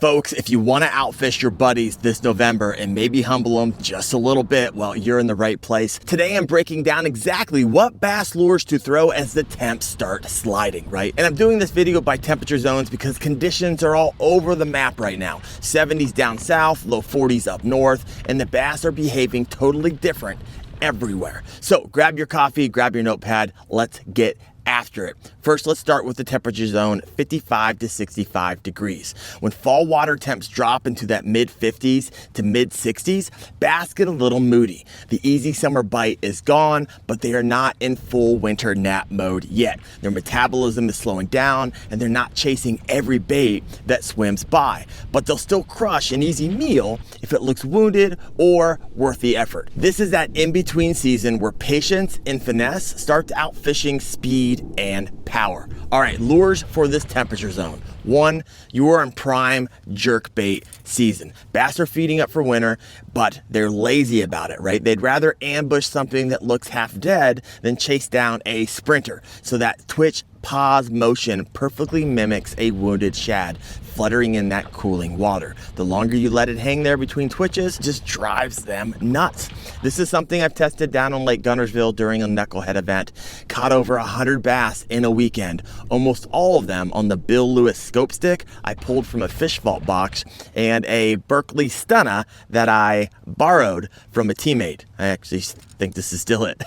Folks, if you want to outfish your buddies this November and maybe humble them just a little bit, well, you're in the right place. Today I'm breaking down exactly what bass lures to throw as the temps start sliding, right? And I'm doing this video by temperature zones because conditions are all over the map right now. 70s down south, low 40s up north, and the bass are behaving totally different everywhere. So grab your coffee, grab your notepad, let's get after it. First, let's start with the temperature zone, 55 to 65 degrees. When fall water temps drop into that mid 50s to mid 60s, bass get a little moody. The easy summer bite is gone, but they are not in full winter nap mode yet. Their metabolism is slowing down and they're not chasing every bait that swims by, but they'll still crush an easy meal if it looks wounded or worth the effort. This is that in-between season where patience and finesse start to outfishing speed and power. All right, lures for this temperature zone. One, you are in prime jerkbait season. Bass are feeding up for winter, but they're lazy about it, right? They'd rather ambush something that looks half dead than chase down a sprinter. So that twitch pause motion perfectly mimics a wounded shad fluttering in that cooling water. The longer you let it hang there between twitches, just drives them nuts. This is something I've tested down on Lake Guntersville during a knucklehead event. Caught over 100 bass in a weekend, almost all of them on the Bill Lewis scope stick I pulled from a fish vault box and a Berkeley Stunna that I borrowed from a teammate. I actually think this is still it.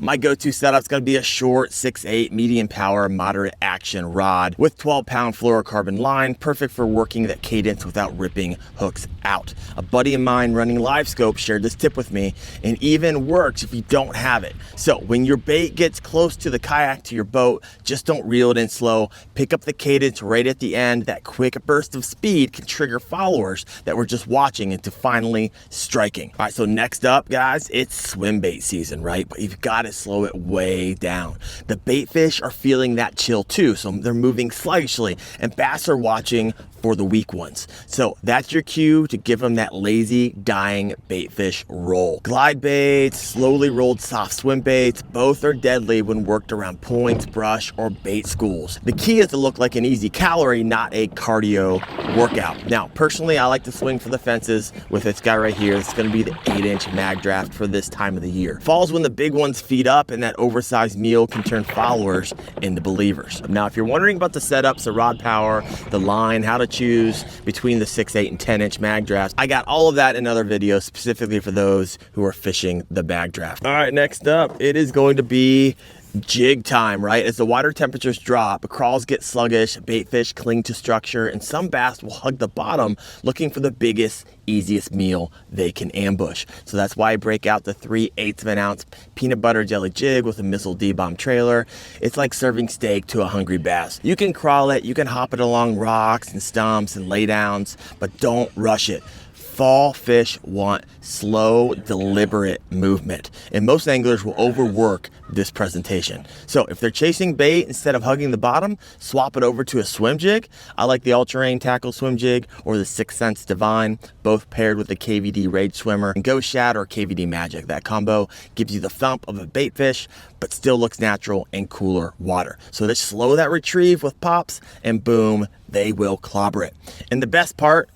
My go-to setup's gonna be a short 6'8" medium power, moderate action rod with 12-pound fluorocarbon line, perfect for working that cadence without ripping hooks out. A buddy of mine running live scope shared this tip with me and even works if you don't have it. So when your bait gets close to the kayak to your boat, just don't reel it in slow. Pick up the cadence right at the end. That quick burst of speed can trigger followers that were just watching into finally striking. All right, so next up, guys, it's swim bait season, right? But you've got to slow it way down. The bait fish are feeling that chill too, so they're moving sluggishly, and bass are watching for the weak ones. So that's your cue to give them that lazy, dying bait fish roll. Glide baits, slowly rolled soft swim baits, both are deadly when worked around points, brush, or bait schools. The key is to look like an easy calorie, not a cardio workout. Now, personally, I like to swing for the fences with this guy right here. It's gonna be the 8-inch mag draft for this time of the year. Fall's when the big ones feed up and that oversized meal can turn followers into believers. Now, if you're wondering about the setups, the rod power, the line, how to choose between the 6, 8, and 10-inch mag drafts, I got all of that in other videos specifically for those who are fishing the mag draft. All right, next up, it is going to be jig time, right? As the water temperatures drop, crawls get sluggish, bait fish cling to structure, and some bass will hug the bottom looking for the biggest, easiest meal they can ambush. So that's why I break out the 3/8 of an ounce peanut butter jelly jig with a missile D-bomb trailer. It's like serving steak to a hungry bass. You can crawl it, you can hop it along rocks and stumps and laydowns, but don't rush it. Fall fish want slow, deliberate movement, and most anglers will overwork this presentation. So if they're chasing bait instead of hugging the bottom, swap it over to a swim jig. I like the All-Terrain Tackle Swim Jig or the 6th Sense Divine, both paired with the KVD Rage Swimmer and Ghost Shad or KVD Magic. That combo gives you the thump of a bait fish, but still looks natural in cooler water. So just slow that retrieve with pops, and boom, they will clobber it. And the best part,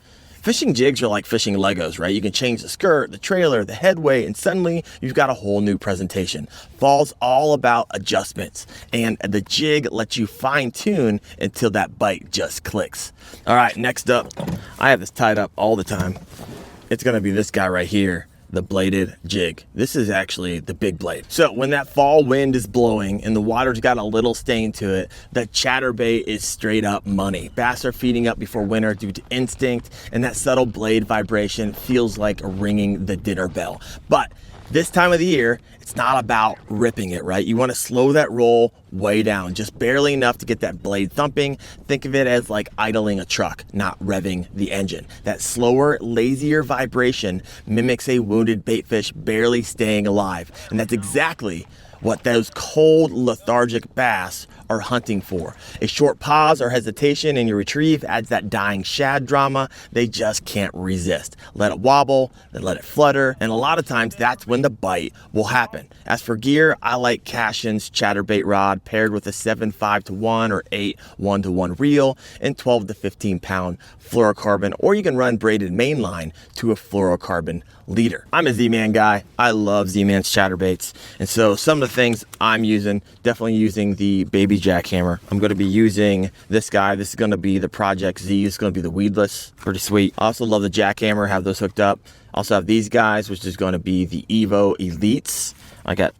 fishing jigs are like fishing Legos, right? You can change the skirt, the trailer, the headway, and suddenly you've got a whole new presentation. Fall's all about adjustments, and the jig lets you fine tune until that bite just clicks. All right, next up, I have this tied up all the time. It's gonna be this guy right here, the bladed jig. This is actually the big blade. So when that fall wind is blowing and the water's got a little stain to it, the chatterbait is straight up money. Bass are feeding up before winter due to instinct, and that subtle blade vibration feels like ringing the dinner bell. But this time of the year, it's not about ripping it, right? You want to slow that roll way down, just barely enough to get that blade thumping. Think of it as like idling a truck, not revving the engine. That slower, lazier vibration mimics a wounded baitfish barely staying alive. And that's exactly what those cold, lethargic bass are hunting for. A short pause or hesitation in your retrieve adds that dying shad drama they just can't resist. Let it wobble, then let it flutter, and a lot of times that's when the bite will happen. As for gear, I like Cashin's chatterbait rod paired with a 7.5-to-1 or 8-1-to-1 reel and 12 to 15 pound fluorocarbon, or you can run braided mainline to a fluorocarbon leader. I'm a Z-Man guy. I love Z-Man's chatterbaits, and so some of the things I'm using, definitely using the baby jackhammer. I'm going to be using this guy. This is going to be the Project Z. It's going to be the weedless. Pretty sweet. I also love the jackhammer. Have those hooked up. Also have these guys, which is going to be the Evo Elites. I got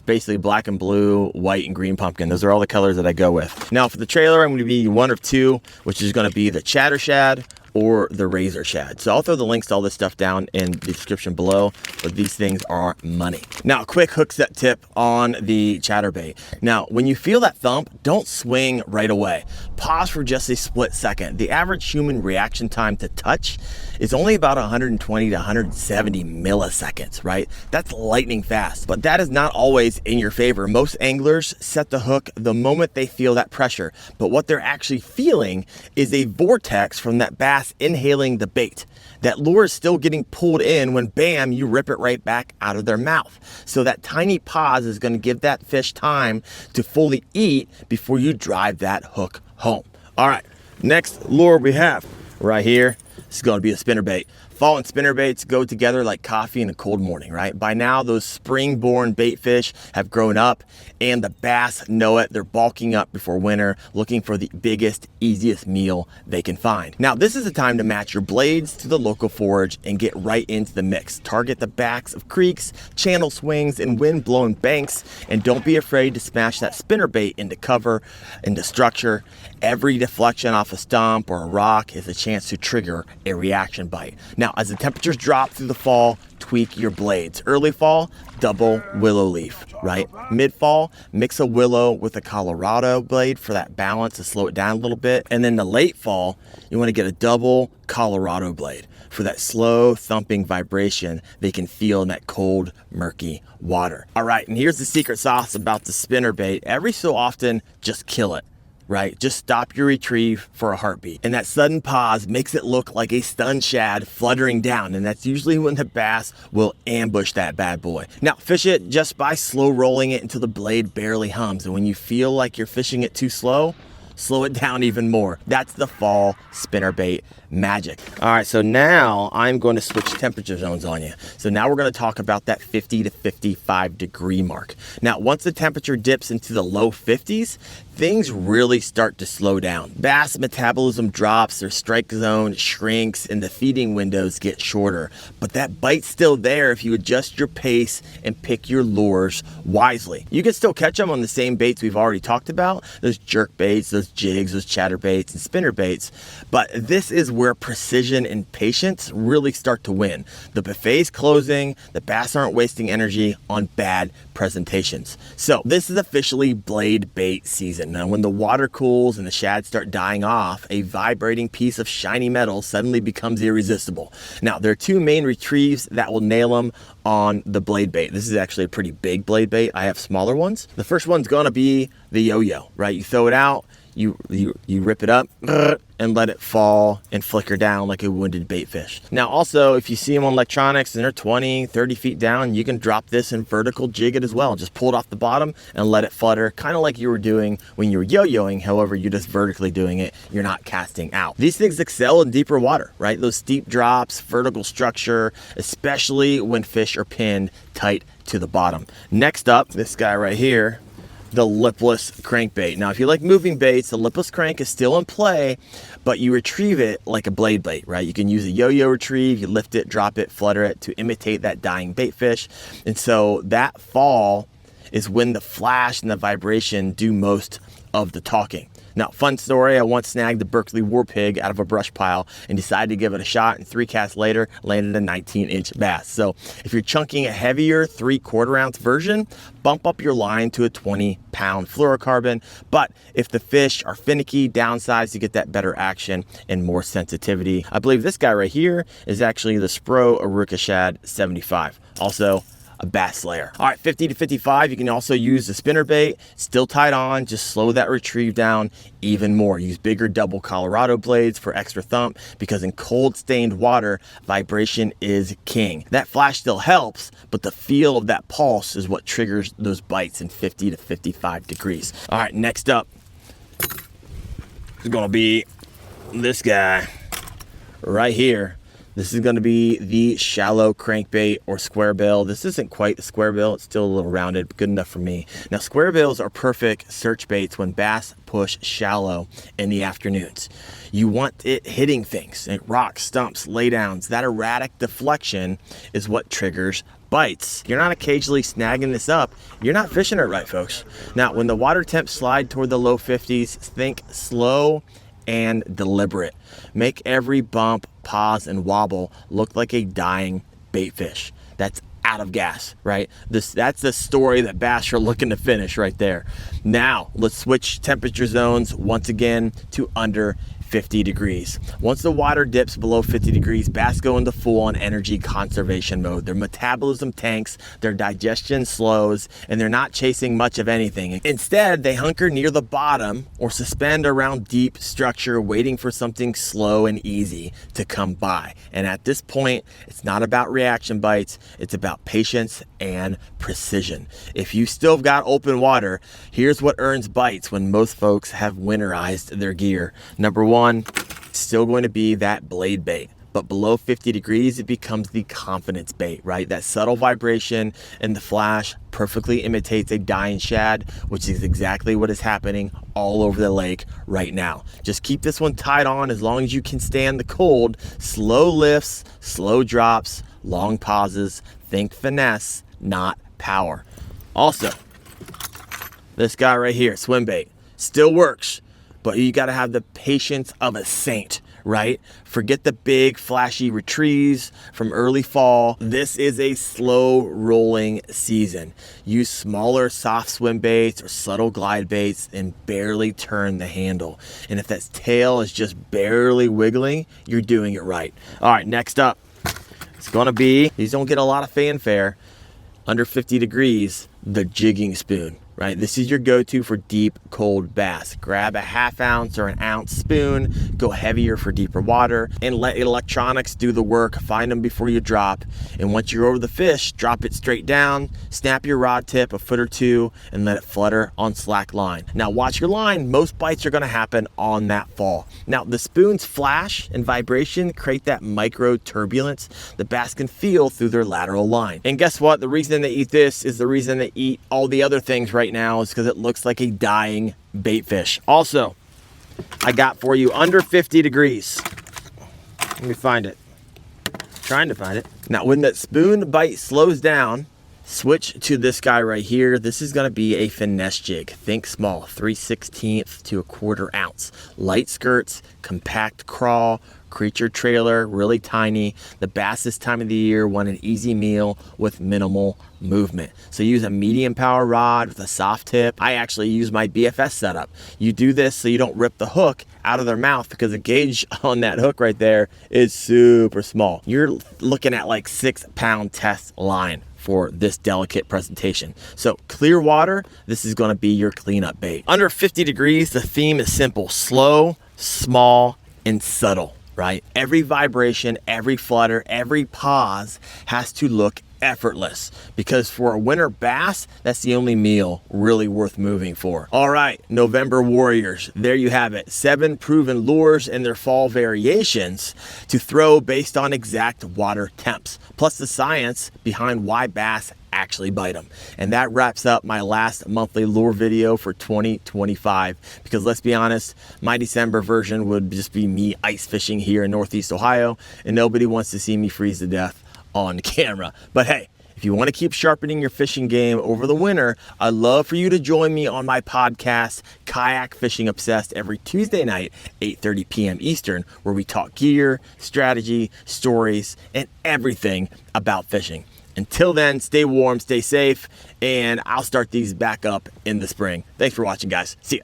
basically black and blue, white and green pumpkin. Those are all the colors that I go with. Now for the trailer, I'm going to be one of two, which is going to be the chatter shad or the razor shad. So I'll throw the links to all this stuff down in the description below, but these things are money. Now, a quick hook set tip on the chatterbait. Now, when you feel that thump, don't swing right away. Pause for just a split second. The average human reaction time to touch is only about 120 to 170 milliseconds, right? That's lightning fast, but that is not always in your favor. Most anglers set the hook the moment they feel that pressure, but what they're actually feeling is a vortex from that bass inhaling the bait. That lure is still getting pulled in when bam, you rip it right back out of their mouth. So that tiny pause is going to give that fish time to fully eat before you drive that hook home. All right, next lure we have right here. This is going to be a spinnerbait. Fall and spinnerbaits go together like coffee in a cold morning, right? By now, those spring-born bait fish have grown up and the bass know it. They're bulking up before winter, looking for the biggest, easiest meal they can find. Now, this is the time to match your blades to the local forage and get right into the mix. Target the backs of creeks, channel swings, and wind-blown banks, and don't be afraid to smash that spinnerbait into cover, into structure. Every deflection off a stump or a rock is a chance to trigger a reaction bite. Now, as the temperatures drop through the fall, tweak your blades. Early fall, double willow leaf, right? Mid-fall, mix a willow with a Colorado blade for that balance to slow it down a little bit. And then the late fall, you want to get a double Colorado blade for that slow thumping vibration they can feel in that cold, murky water. All right, and here's the secret sauce about the spinnerbait. Every so often, just kill it. Right? Just stop your retrieve for a heartbeat. And that sudden pause makes it look like a stunned shad fluttering down. And that's usually when the bass will ambush that bad boy. Now, fish it just by slow rolling it until the blade barely hums. And when you feel like you're fishing it too slow, slow it down even more. That's the fall spinnerbait magic. All right, so now I'm going to switch temperature zones on you. So now we're going to talk about that 50 to 55 degree mark. Now, once the temperature dips into the low 50s, things really start to slow down. Bass metabolism drops, their strike zone shrinks, and the feeding windows get shorter. But that bite's still there if you adjust your pace and pick your lures wisely. You can still catch them on the same baits we've already talked about, those jerk baits, those jigs, those chatterbaits, and spinner baits. But this is where precision and patience really start to win. The buffet's closing, the bass aren't wasting energy on bad presentations. So this is officially blade bait season. Now, when the water cools and the shads start dying off, a vibrating piece of shiny metal suddenly becomes irresistible. Now, there are two main retrieves that will nail them on the blade bait. This is actually a pretty big blade bait. I have smaller ones. The first one's going to be the yo-yo, right? You throw it out, you rip it up and let it fall and flicker down like a wounded bait fish. Now also, if you see them on electronics and they're 20, 30 feet down, you can drop this and vertical jig it as well. Just pull it off the bottom and let it flutter, kind of like you were doing when you were yo-yoing. However, you're just vertically doing it. You're not casting out. These things excel in deeper water, right? Those steep drops, vertical structure, especially when fish are pinned tight to the bottom. Next up, this guy right here, the lipless crankbait. Now, if you like moving baits, the lipless crank is still in play, but you retrieve it like a blade bait, right? You can use a yo-yo retrieve, you lift it, drop it, flutter it to imitate that dying bait fish. And so that fall is when the flash and the vibration do most of the talking. Now, fun story, I once snagged the Berkeley war pig out of a brush pile and decided to give it a shot, and 3 casts later, landed a 19-inch bass. So if you're chunking a heavier 3/4 ounce version, bump up your line to a 20-pound fluorocarbon. But if the fish are finicky, downsize to get that better action and more sensitivity. I believe this guy right here is actually the Spro Aruka Shad 75. Also, a bass slayer. All right, 50 to 55, you can also use the spinner bait, still tied on, just slow that retrieve down even more. Use bigger double Colorado blades for extra thump, because in cold stained water, vibration is king. That flash still helps, but the feel of that pulse is what triggers those bites in 50 to 55 degrees. All right, next up is gonna be this guy right here. This is going to be the shallow crankbait or square bill. This isn't quite a square bill. It's still a little rounded, but good enough for me. Now, square bills are perfect search baits when bass push shallow in the afternoons. You want it hitting things, like rocks, stumps, laydowns. That erratic deflection is what triggers bites. If you're not occasionally snagging this up, you're not fishing it right, folks. Now, when the water temps slide toward the low 50s, think slow and deliberate. Make every bump, pause, and wobble look like a dying bait fish that's out of gas, right? That's the story that bass are looking to finish right there. Now, let's switch temperature zones once again to under 50 degrees. Once the water dips below 50 degrees, bass go into full-on energy conservation mode. Their metabolism tanks, their digestion slows, and they're not chasing much of anything. Instead, they hunker near the bottom or suspend around deep structure, waiting for something slow and easy to come by. And at this point, it's not about reaction bites, it's about patience and precision. If you still got open water, here's what earns bites when most folks have winterized their gear. Number one, still going to be that blade bait, but below 50 degrees, it becomes the confidence bait, right? That subtle vibration and the flash perfectly imitates a dying shad, which is exactly what is happening all over the lake right now. Just keep this one tied on as long as you can stand the cold. Slow lifts, slow drops, long pauses. Think finesse, not power. Also, this guy right here, swim bait, still works, but you got to have the patience of a saint, right? Forget the big flashy retrieves from early fall. This is a slow rolling season. Use smaller soft swim baits or subtle glide baits and barely turn the handle. And if that tail is just barely wiggling, you're doing it right. All right, next up, it's gonna be, these don't get a lot of fanfare, under 50 degrees, the jigging spoon. Right? This is your go-to for deep, cold bass. Grab a ½ ounce or an ounce spoon, go heavier for deeper water, and let electronics do the work. Find them before you drop. And once you're over the fish, drop it straight down, snap your rod tip a foot or two, and let it flutter on slack line. Now watch your line. Most bites are gonna happen on that fall. Now the spoon's flash and vibration create that micro turbulence the bass can feel through their lateral line. And guess what? The reason they eat this is the reason they eat all the other things right now, is because it looks like a dying bait fish. Also, I got for you under 50 degrees. Let me find it. Trying to find it. Now, when that spoon bite slows down, switch to this guy right here. This is going to be a finesse jig. Think small, 3/16 to 1/4 ounce. Light skirts, compact crawl, creature trailer, really tiny. The bass this time of the year want an easy meal with minimal movement. So use a medium power rod with a soft tip. I actually use my BFS setup. You do this so you don't rip the hook out of their mouth, because the gauge on that hook right there is super small. You're looking at like 6-pound test line for this delicate presentation. So clear water, this is gonna be your cleanup bait. Under 50 degrees, the theme is simple: slow, small, and subtle, right? Every vibration, every flutter, every pause has to look effortless, because for a winter bass, that's the only meal really worth moving for. All right, November warriors, there you have it. 7 proven lures and their fall variations to throw based on exact water temps, plus the science behind why bass actually bite them. And that wraps up my last monthly lure video for 2025, because let's be honest, my December version would just be me ice fishing here in Northeast Ohio, and nobody wants to see me freeze to death on camera. But hey, if you want to keep sharpening your fishing game over the winter, I'd love for you to join me on my podcast, Kayak Fishing Obsessed, every Tuesday night, 8:30 p.m. Eastern, where we talk gear, strategy, stories, and everything about fishing. Until then, stay warm, stay safe, and I'll start these back up in the spring. Thanks for watching, guys. See ya.